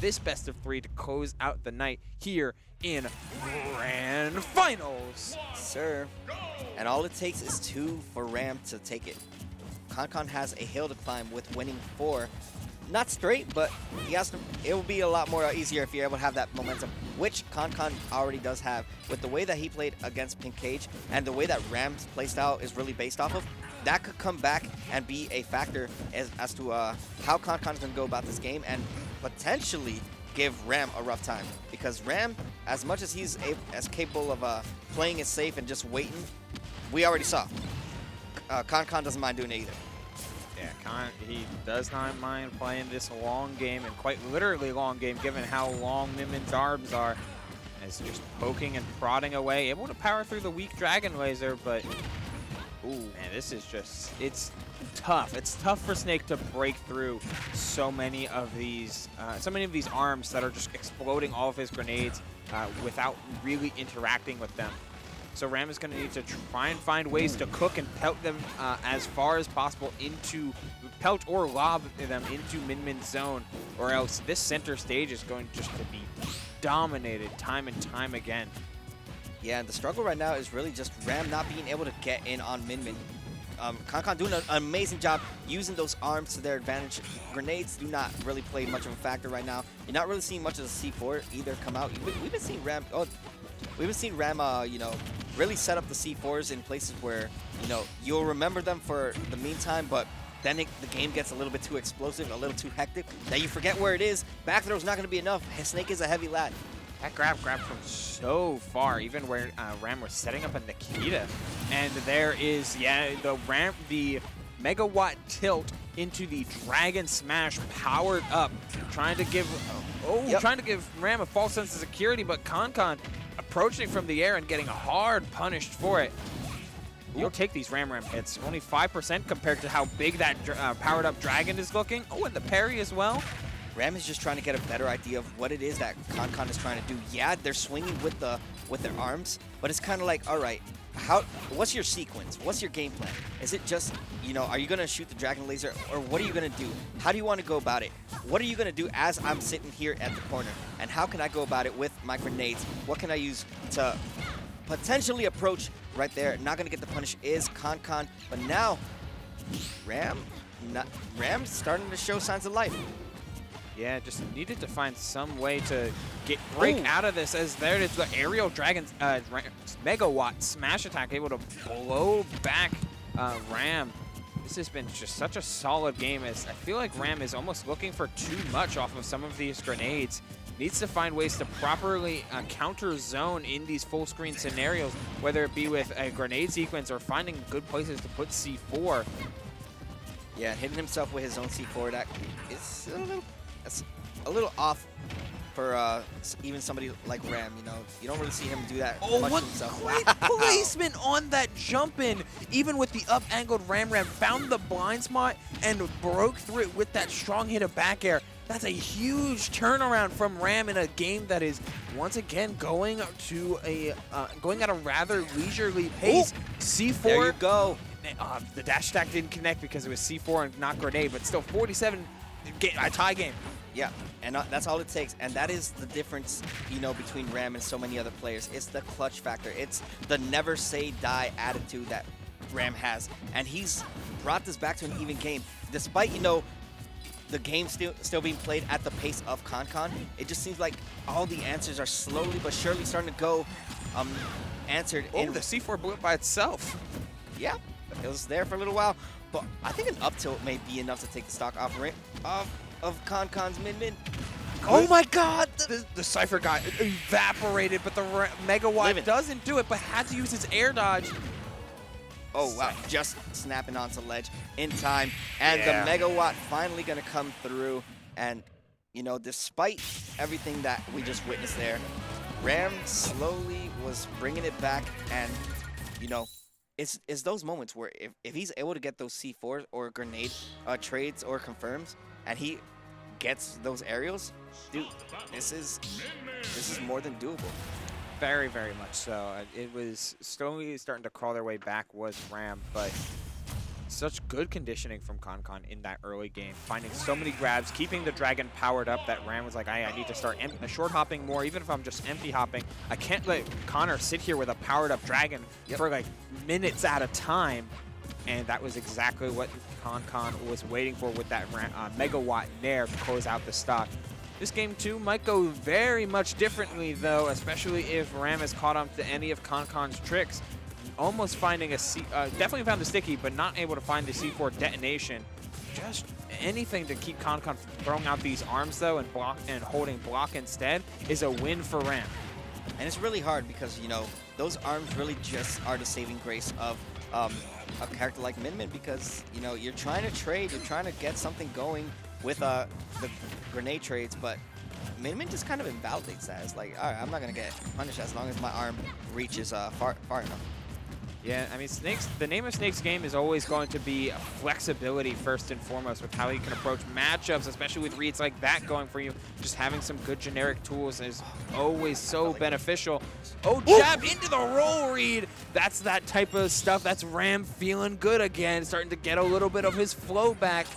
this best of 3 to close out the night here in Grand Finals. Sir, and all it takes is 2 for Ram to take it. ConCon has a hill to climb with winning 4. Not straight, but he has to, it will be a lot more easier if you're able to have that momentum, which ConCon already does have. With the way that he played against Pink Cage and the way that Ram's playstyle is really based off of, that could come back and be a factor as to how ConCon is going to go about this game and potentially give Ram a rough time. Because Ram, as much as he's as capable of playing it safe and just waiting, we already saw. ConCon doesn't mind doing it either. Yeah, he does not mind playing this long game, and quite literally long game, given how long Minmin's arms are. As just poking and prodding away, able to power through the weak Dragon Laser, but ooh, man, this is just, it's tough. It's tough for Snake to break through so many of these arms that are just exploding all of his grenades without really interacting with them. So Ram is going to need to try and find ways to cook and pelt them as far as possible into, pelt or lob them into Minmin's zone, or else this center stage is going just to be dominated time and time again. Yeah, and the struggle right now is really just Ram not being able to get in on Minmin. ConCon doing an amazing job using those arms to their advantage. Grenades do not really play much of a factor right now. You're not really seeing much of the C4 either come out. We've been seeing Ram, you know, really set up the C4s in places where, you know, you'll remember them for the meantime, but then the game gets a little bit too explosive, a little too hectic, that you forget where it is. Back throw's not going to be enough. Snake is a heavy lad. That grab from so far, even where Ram was setting up a Nikita. And there is, yeah, the Megawatt tilt into the Dragon Smash powered up, trying to give Ram a false sense of security, but ConCon approaching from the air and getting hard punished for it. You'll take these Ram hits. Only 5% compared to how big that powered up Dragon is looking. Oh, and the parry as well. Ram is just trying to get a better idea of what it is that ConCon is trying to do. Yeah, they're swinging with their arms, but it's kind of like, all right, what's your sequence? What's your game plan? Is it just, you know, are you going to shoot the Dragon Laser, or what are you going to do? How do you want to go about it? What are you going to do as I'm sitting here at the corner? And how can I go about it with my grenades? What can I use to potentially approach right there? Not going to get the punish is ConCon, but now Ram's starting to show signs of life. Yeah, just needed to find some way to break out of this, as there it is, the aerial Dragon Megawatt smash attack able to blow back Ram. This has been just such a solid game, as I feel like Ram is almost looking for too much off of some of these grenades. Needs to find ways to properly counter zone in these full screen scenarios, whether it be with a grenade sequence or finding good places to put C4. Yeah, hitting himself with his own C4, that is a little off for even somebody like Ram. You know, you don't really see him do that much himself. Great placement on that jump in. Even with the up-angled Ram found the blind spot and broke through it with that strong hit of back air. That's a huge turnaround from Ram in a game that is once again going at a rather leisurely pace. C4. There you go. The dash attack didn't connect because it was C4 and not grenade, but still 47 a tie game. Yeah, and that's all it takes, and that is the difference, you know, between Ram and so many other players. It's the clutch factor. It's the never say die attitude that Ram has, and he's brought this back to an even game, despite, you know, the game still being played at the pace of ConCon. It just seems like all the answers are slowly but surely starting to go answered. Oh, the C4 blew it by itself. Yeah, it was there for a little while, but I think an up tilt may be enough to take the stock off of ConCon's Min. Oh my God! The Cypher got evaporated, but the Megawatt doesn't do it, but had to use his air dodge. Oh wow, just snapping onto ledge in time. And the Megawatt finally gonna come through. And, you know, despite everything that we just witnessed there, Ram slowly was bringing it back. And, you know, it's those moments where if he's able to get those C4s or grenade trades or confirms, and he gets those aerials, dude, this is more than doable. Very, very much so. It was slowly starting to crawl their way back was Ram, but such good conditioning from ConCon in that early game, finding so many grabs, keeping the dragon powered up that Ram was like, I need to start short hopping more, even if I'm just empty hopping. I can't let Connor sit here with a powered up dragon for like minutes at a time. And that was exactly what ConCon was waiting for with that megawatt nair to close out the stock. This game, too, might go very much differently, though, especially if Ram is caught on to any of ConCon's tricks. Almost finding a definitely found the sticky, but not able to find the C4 detonation. Just anything to keep ConCon from throwing out these arms, though, and holding block instead is a win for Ram. And it's really hard because, you know, those arms really just are the saving grace of a character like Min, because, you know, you're trying to trade, you're trying to get something going with the grenade trades, but Min just kind of invalidates that. It's like, all right, I'm not going to get punished as long as my arm reaches far enough. Yeah, I mean, the name of Snake's game is always going to be flexibility first and foremost with how you can approach matchups, especially with reads like that going for you. Just having some good generic tools is always so beneficial. Oh, jab into the roll read. That's that type of stuff. That's Ram feeling good again, starting to get a little bit of his flow back.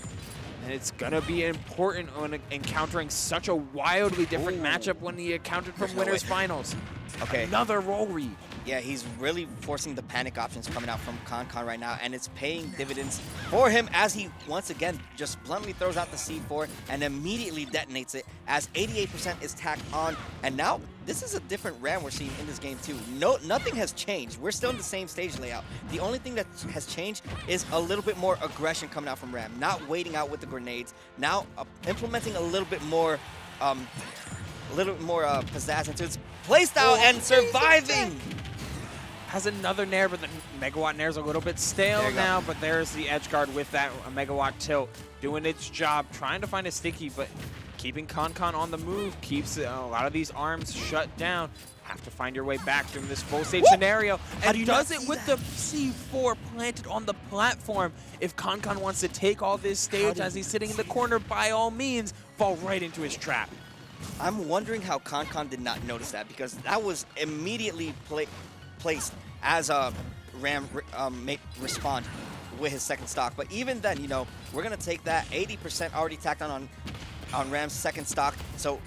And it's going to be important when encountering such a wildly different matchup when he encountered from Winners Finals. Okay. Another roll read. Yeah, he's really forcing the panic options coming out from ConCon right now, and it's paying dividends for him as he, once again, just bluntly throws out the C4 and immediately detonates it as 88% is tacked on. And now, this is a different Ram we're seeing in this game, too. Nothing has changed. We're still in the same stage layout. The only thing that has changed is a little bit more aggression coming out from Ram, not waiting out with the grenades, now implementing a little bit more pizzazz into its playstyle and surviving. Has another nair, but the megawatt nair's a little bit stale now, but there's the edge guard with that megawatt tilt doing its job, trying to find a sticky, but keeping ConCon on the move keeps a lot of these arms shut down. Have to find your way back through this full stage scenario, and does it with the C4 planted on the platform. If ConCon wants to take all this stage as he's sitting in the corner, by all means, fall right into his trap. I'm wondering how ConCon did not notice that, because that was immediately placed as a Ram respond with his second stock. But even then, you know, we're going to take that 80% already tacked on Ram's second stock. So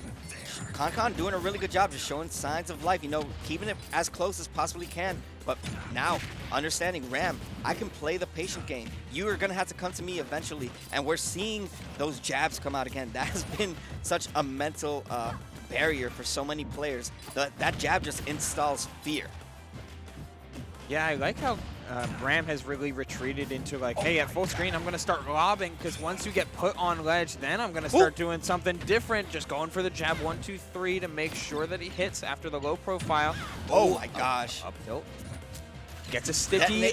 ConCon doing a really good job, just showing signs of life, you know, keeping it as close as possibly can. But now, understanding Ram, I can play the patient game. You are going to have to come to me eventually. And we're seeing those jabs come out again. That has been such a mental barrier for so many players. That jab just installs fear. Yeah, I like how Ram has really retreated into like, hey, at full screen, I'm going to start lobbing, because once you get put on ledge, then I'm going to start doing something different. Just going for the jab 1, 2, 3 to make sure that he hits after the low profile. Oh my gosh. Up tilt. Gets a sticky.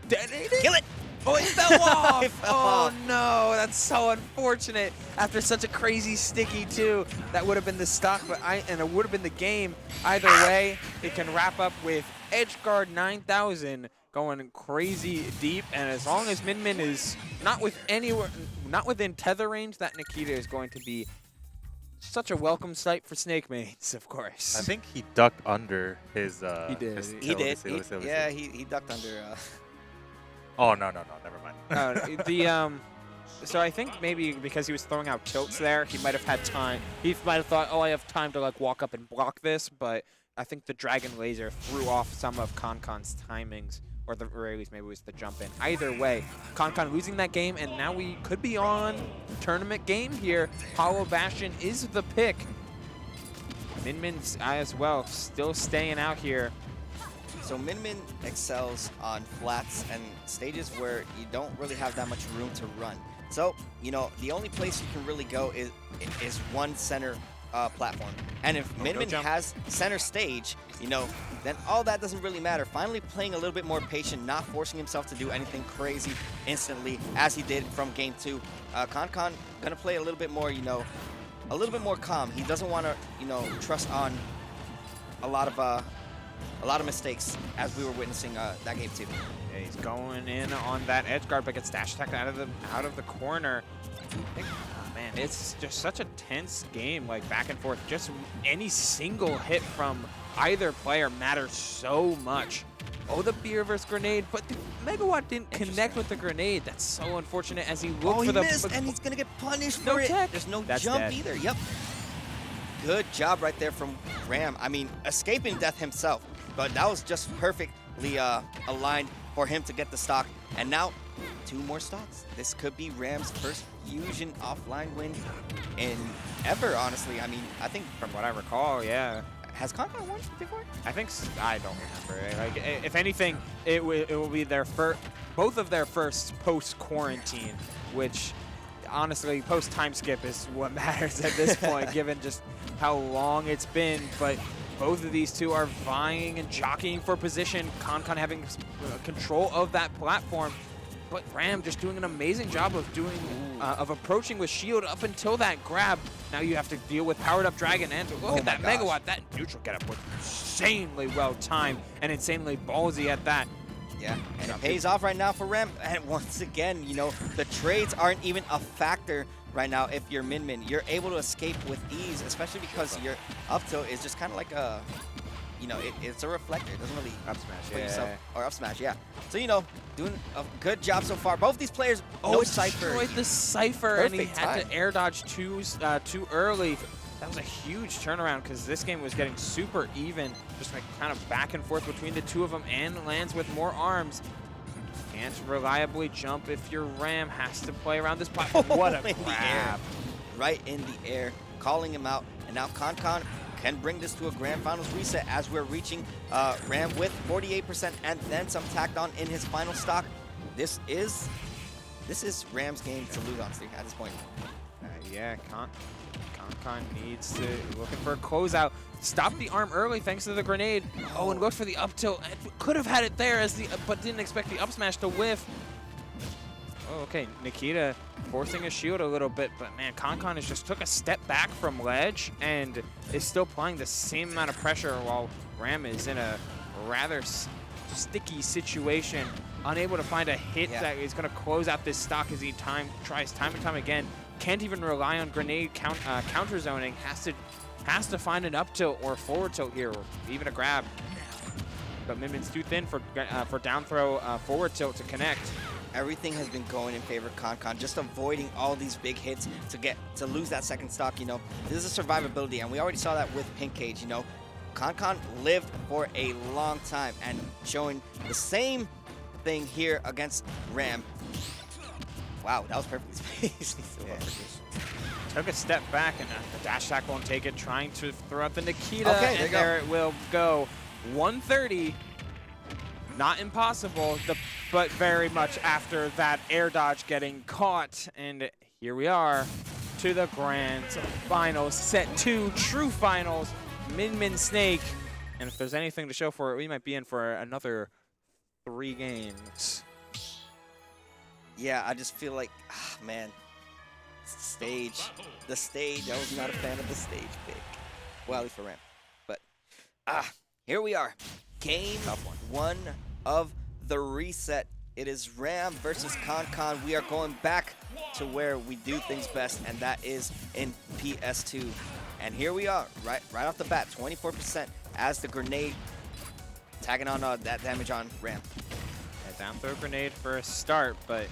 Detonated. Kill it. Oh, it fell off. It fell oh, off. no. That's so unfortunate. After such a crazy sticky, too. That would have been the stock, and it would have been the game. Either way, it can wrap up with Edgeguard 9000 going crazy deep. And as long as Min is not within tether range, that Nikita is going to be such a welcome sight for Snake mates, of course. I think he ducked under his. He did. He did. He ducked under. Oh no, never mind. So I think maybe because he was throwing out tilts there, he might have had time. He might have thought, oh, I have time to like walk up and block this, but I think the Dragon Laser threw off some of ConCon's timings, or the very least maybe it was the jump in. Either way, ConCon losing that game, and now we could be on tournament game here. Hollow Bastion is the pick. Min as well, still staying out here. So Min excels on flats and stages where you don't really have that much room to run. So, you know, the only place you can really go is one center platform. And if Min has center stage, you know, then all that doesn't really matter. Finally playing a little bit more patient, not forcing himself to do anything crazy instantly as he did from game 2. ConCon gonna play a little bit more, you know, a little bit more calm. He doesn't want to, you know, trust on a lot of mistakes as we were witnessing that game 2. Yeah, he's going in on that edge guard, but gets dash attacked out of the corner. Man, it's just such a tense game, like back and forth. Just any single hit from either player matters so much. Oh, the beer versus grenade, but Megawatt didn't connect with the grenade. That's so unfortunate as he looked he for the... missed, and he's going to get punished No for it. tech. There's no That's jump dead. either. Yep. Good job right there from Ram. I mean, escaping death himself, but that was just perfectly aligned for him to get the stock. And now, 2 more stocks. This could be Ram's first Fusion offline win in ever, honestly. I mean, I think From what I recall, yeah. has ConCon won before? I think I don't remember. Like, if anything, it will be their both of their first post-quarantine, which honestly, post-time skip is what matters at this point, given just how long it's been. But both of these two are vying and jockeying for position. ConCon having control of that platform, but Ram just doing an amazing job of approaching with shield up until that grab. Now you have to deal with powered up dragon, and look at that Megawatt. That neutral getup was insanely well timed and insanely ballsy at that. Yeah, and it pays off right now for Ram. And once again, you know, the trades aren't even a factor right now if you're Min. You're able to escape with ease, especially because your up tilt is just kind of like a, you know, it's a reflector. It doesn't really Up smash, put yeah. yourself, or up smash, yeah. So, you know, doing a good job so far. Both these players, Oh, no it Cypher. destroyed the Cypher, and he Perfect had time. to air dodge too early. That was a huge turnaround because this game was getting super even, just like kind of back and forth between the two of them, and lands with more arms. Can't reliably jump if your Ram has to play around this platform. What a In the air. grab. Right in the air, calling him out. And now ConCon can bring this to a grand finals reset as we're reaching Ram with 48% and then some tacked on in his final stock. This is Ram's game to lose, honestly, at this point. Yeah, ConCon needs to, looking for a closeout. Stop the arm early thanks to the grenade. Oh, and look for the up tilt. Could have had it there but didn't expect the up smash to whiff. Oh, okay, Nikita forcing a shield a little bit, but man, ConCon has just took a step back from ledge and is still applying the same amount of pressure while Ram is in a rather sticky situation, unable to find a hit that is going to close out this stock as he tries time and time again. Can't even rely on grenade counter zoning. Has to find an up tilt or forward tilt here, or even a grab. But Min's too thin for down throw forward tilt to connect. Everything has been going in favor of ConCon, just avoiding all these big hits to lose that second stock. You know, this is survivability, and we already saw that with Pink Cage. You know, ConCon lived for a long time, and showing the same thing here against Ram. Wow, that was perfectly spaced. Took a step back, and the dash attack won't take it, trying to throw out the Nikita, Okay, and there it will go. 130, not impossible, but very much after that air dodge getting caught. And here we are to the grand finals, set 2, true finals, Min Snake. And if there's anything to show for it, we might be in for another 3 games. Yeah, I just feel like, man, the stage, I was not a fan of the stage pick. Well, at least for Ram. But, here we are. Game 1 of the reset. It is Ram versus ConCon. We are going back to where we do things best, and that is in PS2. And here we are, right off the bat, 24% as the grenade tagging on that damage on Ram. Yeah, down throw grenade for a start, but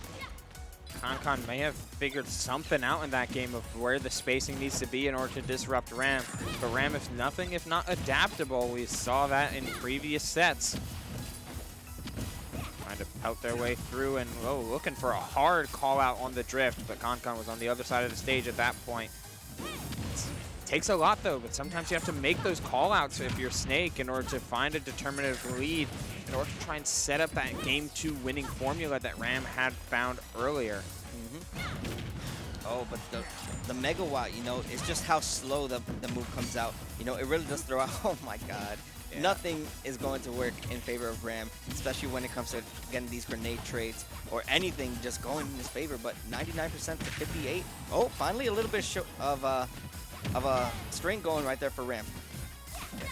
ConCon may have figured something out in that game of where the spacing needs to be in order to disrupt Ram. But Ram, if nothing, if not adaptable, we saw that in previous sets. Trying to pout their way through and looking for a hard call out on the drift, but ConCon was on the other side of the stage at that point. It takes a lot though, but sometimes you have to make those call outs if you're Snake in order to find a determinative lead, in order to try and set up that game 2 winning formula that Ram had found earlier. Oh, but the Megawatt, you know, it's just how slow the move comes out. You know, it really does throw out. Oh my God. Yeah. Nothing is going to work in favor of Ram, especially when it comes to getting these grenade trades or anything just going in his favor. But 99% to 58. Oh, finally a little bit of a string going right there for Ram. Yeah.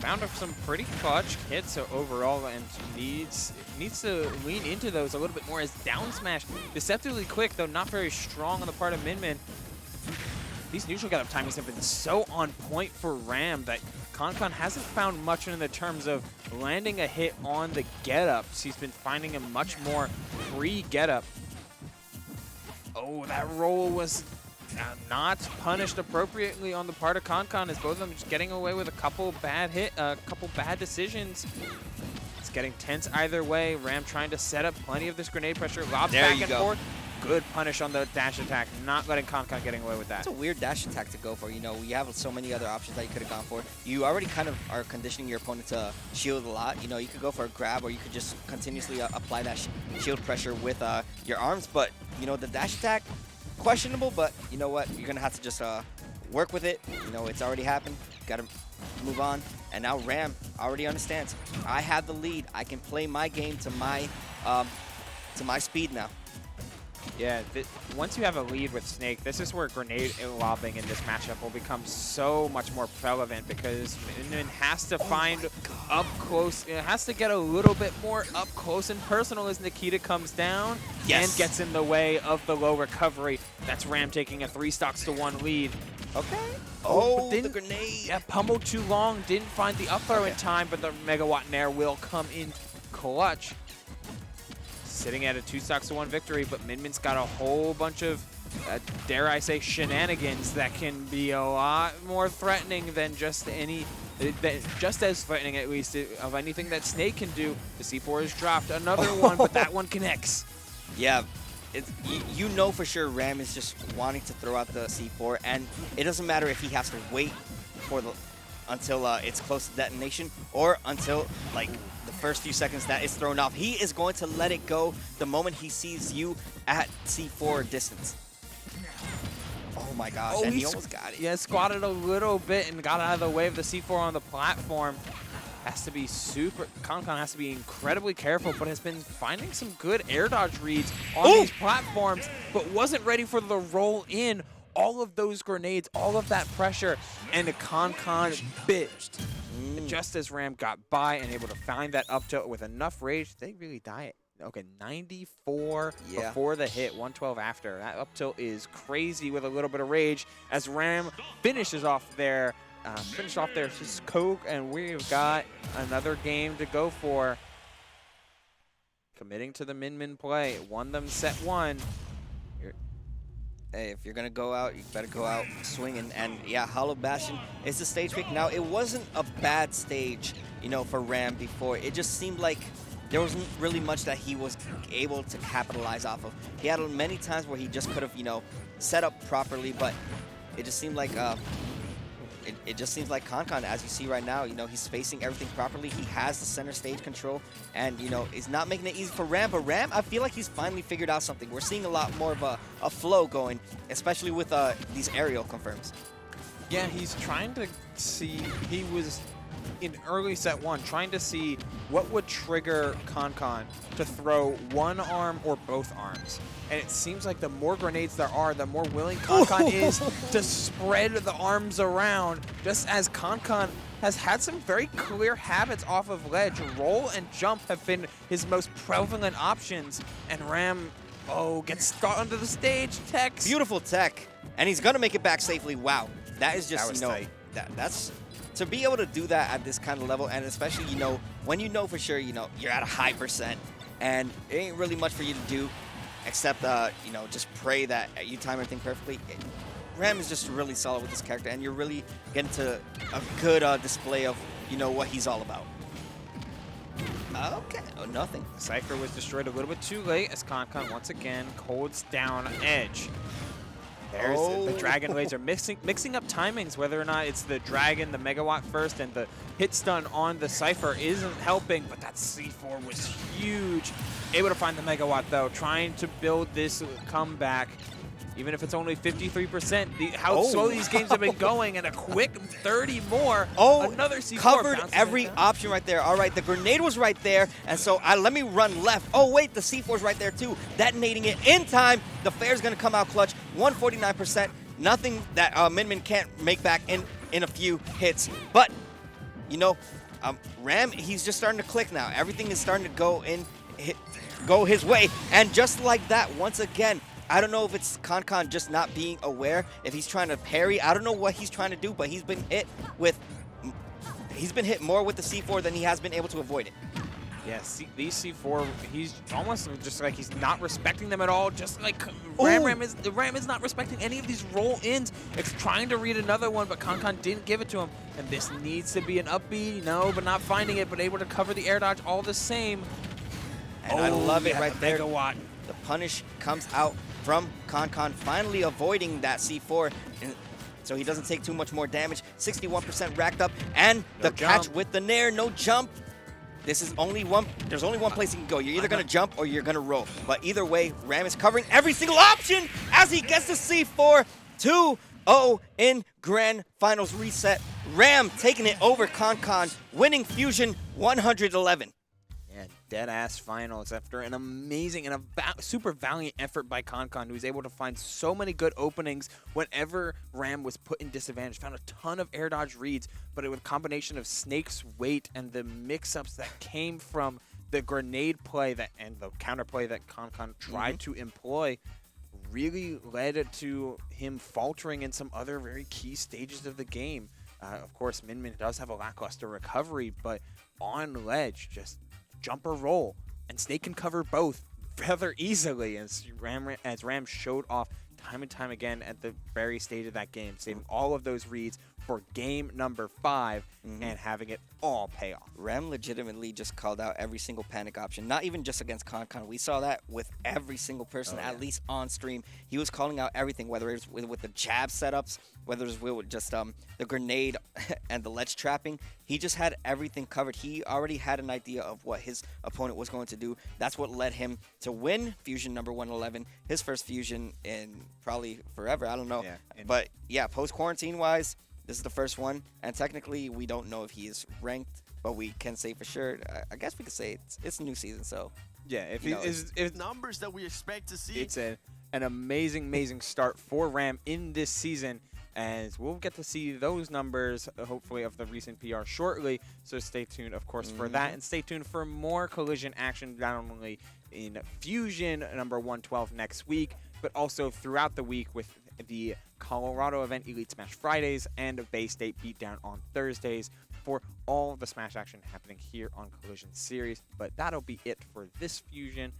Found some pretty clutch hits overall, and needs to lean into those a little bit more as down smash. Deceptively quick, though not very strong on the part of Min. These neutral get up timings have been so on point for Ram that ConCon hasn't found much in the terms of landing a hit on the get-ups. He's been finding a much more free get-up. Oh, that roll was not punished appropriately on the part of ConCon, as both of them just getting away with a couple bad decisions. It's getting tense either way. Ram trying to set up plenty of this grenade pressure, lobs back and forth. Good punish on the dash attack, not letting ConCon getting away with that. It's a weird dash attack to go for. You know, you have so many other options that you could have gone for. You already kind of are conditioning your opponent to shield a lot. You know, you could go for a grab, or you could just continuously apply that shield pressure with your arms. But, you know, the dash attack, questionable, but you know what? You're going to have to just work with it. You know, it's already happened. Got to move on. And now Ram already understands. I have the lead. I can play my game to my speed now. Yeah, once you have a lead with Snake, this is where grenade lobbing in this matchup will become so much more relevant, because Min has to find up close. It has to get a little bit more up close and personal as Nikita comes down and gets in the way of the low recovery. That's Ram taking a 3 stocks to 1 lead. Okay. Oh, the grenade. Yeah, pummeled too long. Didn't find the up throw in time, but the Megawatt Nair will come in clutch. Sitting at a 2 stocks to 1 victory, but Min's got a whole bunch of, dare I say, shenanigans that can be a lot more threatening than just just as threatening at least of anything that Snake can do. The C4 is dropped, another one, but that one connects. Yeah, you know for sure Ram is just wanting to throw out the C4, and it doesn't matter if he has to wait for until it's close to detonation, or until like the first few seconds that it's thrown off. He is going to let it go the moment he sees you at C4 distance. Oh my gosh, and he almost got it. Yeah, squatted a little bit and got out of the way of the C4 on the platform. Has to be ConCon has to be incredibly careful, but has been finding some good air dodge reads on these platforms, but wasn't ready for the roll in. All of those grenades, all of that pressure, and the ConCon bitched. Just as Ram got by and able to find that up tilt with enough rage, they really die it. Okay, 94 before the hit, 112 after. That up tilt is crazy with a little bit of rage as Ram finishes off their his coke, and we've got another game to go for. Committing to the Min play, won them set 1. Hey, if you're going to go out, you better go out swinging. And yeah, Hollow Bastion is the stage pick. Now, it wasn't a bad stage, you know, for Ram before. It just seemed like there wasn't really much that he was able to capitalize off of. He had many times where he just could have, you know, set up properly, but it just seemed like it just seems like ConCon, as you see right now, you know, he's spacing everything properly. He has the center stage control, and, you know, it's not making it easy for Ram. But Ram, I feel like he's finally figured out something. We're seeing a lot more of a flow going, especially with these aerial confirms. Yeah, he's trying to see, he was in early set 1 trying to see what would trigger ConCon to throw one arm or both arms. And it seems like the more grenades there are, the more willing ConCon is to spread the arms around, just as ConCon has had some very clear habits off of ledge. Roll and jump have been his most prevalent options, and Ram, gets caught onto the stage. Tech. Beautiful tech, and he's going to make it back safely. Wow, that is just, that was that's to be able to do that at this kind of level, and especially, you know, when you know for sure, you know, you're at a high percent, and it ain't really much for you to do except, you know, just pray that you time everything perfectly. Ram is just really solid with this character, and you're really getting to a good display of, you know, what he's all about. Okay, nothing. Cypher was destroyed a little bit too late as ConCon once again holds down edge. There's the Dragon Laser mixing up timings, whether or not it's the Dragon, the Megawatt first, and the hit stun on the Cypher isn't helping, but that C4 was huge. Able to find the Megawatt, though, trying to build this comeback. Even if it's only 53%, how slow these games have been going, and a quick 30 more. Another C4 covered every option right there. All right, the grenade was right there, and so let me run left. Oh, wait, the C4's right there, too. Detonating it in time. The Fair's going to come out clutch. 149%. Nothing that Min can't make back in a few hits. But, you know, Ram, he's just starting to click now. Everything is starting to go his way. And just like that, once again, I don't know if it's ConCon just not being aware, if he's trying to parry. I don't know what he's trying to do, but he's been hit with he's been hit more with the C4 than he has been able to avoid it. Yeah, these C4, he's almost just like he's not respecting them at all. Just like Ram is not respecting any of these roll-ins. It's trying to read another one, but ConCon didn't give it to him. And this needs to be an up B, no, but not finding it, but able to cover the air dodge all the same. And I love it right there. Megawatt. The punish comes out from ConCon, finally avoiding that C4. So he doesn't take too much more damage. 61% racked up, and the catch with the nair, no jump. This is only one. There's only one place he can go. You're either gonna jump or you're gonna roll. But either way, Ram is covering every single option as he gets the C4. 2-0 in Grand Finals reset. Ram taking it over ConCon, winning Fusion 111. Yeah, dead-ass finals after an amazing and a super valiant effort by ConCon, who was able to find so many good openings whenever Ram was put in disadvantage. Found a ton of air dodge reads, but it was a combination of Snake's weight and the mix-ups that came from the grenade play and the counterplay that ConCon tried to employ really led to him faltering in some other very key stages of the game. Of course, Min does have a lackluster recovery, but on ledge, just jumper roll, and Snake can cover both rather easily as Ram showed off time and time again at the very stage of that game, saving all of those reads for game number 5 and having it all pay off. Ram legitimately just called out every single panic option, not even just against ConCon. We saw that with every single person, at least on stream. He was calling out everything, whether it's with the jab setups, whether it's with just the grenade and the ledge trapping. He just had everything covered. He already had an idea of what his opponent was going to do. That's what led him to win Fusion number 111, his first Fusion in probably forever. I don't know. Yeah, but yeah, post-quarantine wise, this is the first one, and technically we don't know if he is ranked, but we can say for sure. I guess we could say it's a new season, so yeah. If numbers that we expect to see, it's an amazing start for Ram in this season, as we'll get to see those numbers hopefully of the recent PR shortly. So stay tuned, of course, for that, and stay tuned for more Collision action, not only in Fusion number 112 next week, but also throughout the week with the Colorado event Elite Smash Fridays and Bay State Beatdown on Thursdays for all the Smash action happening here on Collision Series. But that'll be it for this Fusion.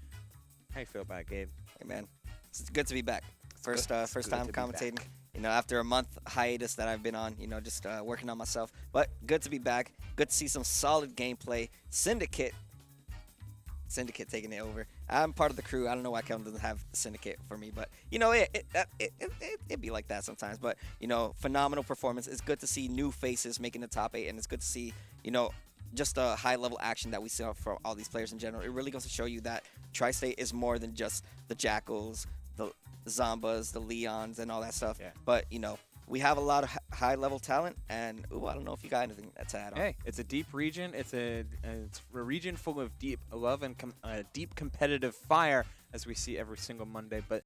How you feel about it, Gabe? Hey man, it's good to be back. First time commentating. You know, after a month hiatus that I've been on, you know, just working on myself. But good to be back. Good to see some solid gameplay. Syndicate taking it over. I'm part of the crew. I don't know why Kevin doesn't have the Syndicate for me, but you know, it'd be like that sometimes. But you know, phenomenal performance. It's good to see new faces making the top 8, and it's good to see, you know, just a high-level action that we saw from all these players in general. It really goes to show you that Tri-State is more than just the Jackals, the Zombas, the Leons, and all that stuff. Yeah. But you know, we have a lot of high-level talent, and I don't know if you got anything to add on. Hey, it's a deep region. It's a region full of deep love and deep competitive fire, as we see every single Monday. But